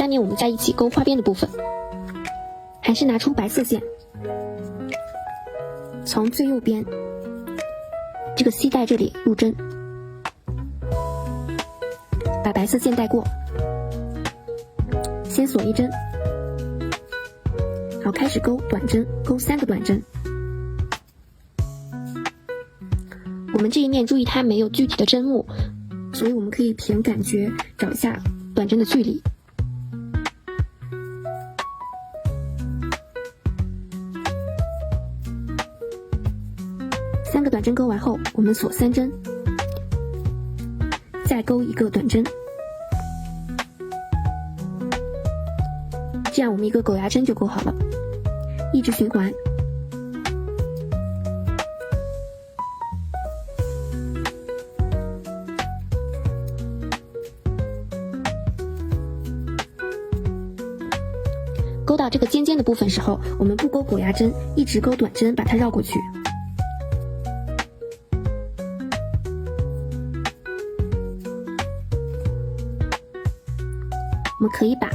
下面我们再一起勾花边的部分，还是拿出白色线，从最右边这个系带这里入针，把白色线带过，先锁一针，好，开始勾短针，勾3个短针。我们这一面注意它没有具体的针目，所以我们可以凭感觉找一下短针的距离。3个短针勾完后，我们锁3针，再勾1个短针，这样我们一个狗牙针就勾好了，一直循环。勾到这个尖尖的部分时候，我们不勾狗牙针，一直勾短针，把它绕过去。我们可以把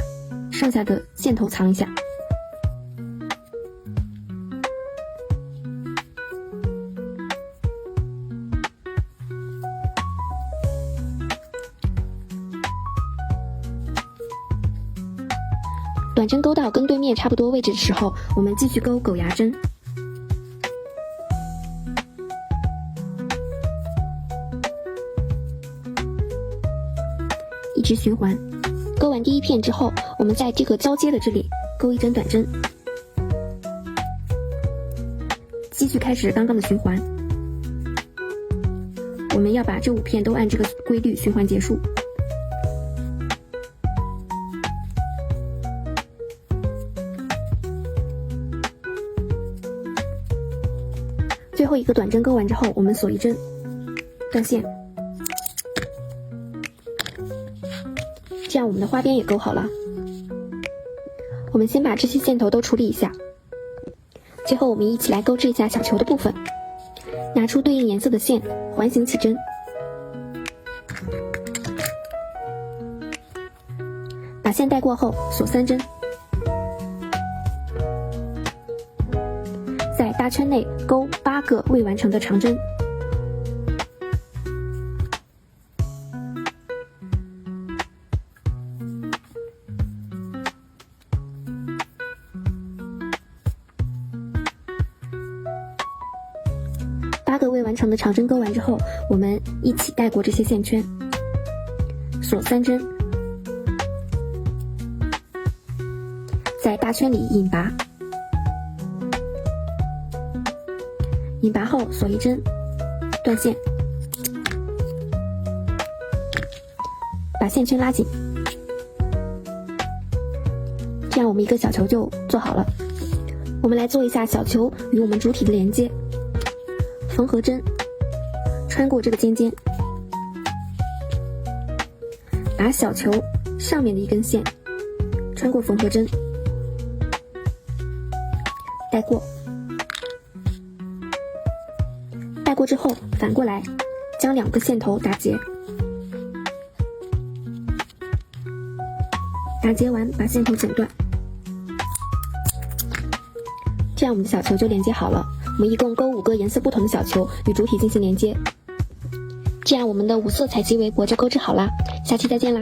剩下的线头藏一下。短针勾到跟对面差不多位置的时候，我们继续勾狗牙针。一直循环，勾完第一片之后，我们在这个交接的这里勾1针短针，继续开始刚刚的循环。我们要把这5片都按这个规律循环结束。最后一个短针勾完之后，我们锁1针，断线，这样我们的花边也勾好了。我们先把这些线头都处理一下，最后我们一起来勾制一下小球的部分。拿出对应颜色的线，环形起针，把线带过后锁3针，在大圈内勾8个未完成的长针。8个未完成的长针勾完之后，我们一起带过这些线圈，锁3针，在大圈里引拔，引拔后锁1针，断线，把线圈拉紧，这样我们一个小球就做好了。我们来做一下小球与我们主体的连接。缝合针穿过这个尖尖，把小球上面的一根线穿过缝合针，带过，带过之后反过来将2个线头打结，打结完把线头剪断，这样我们的小球就连接好了。我们一共勾5个颜色不同的小球与主体进行连接，这样我们的5色彩鸡围脖就钩织好啦。下期再见啦！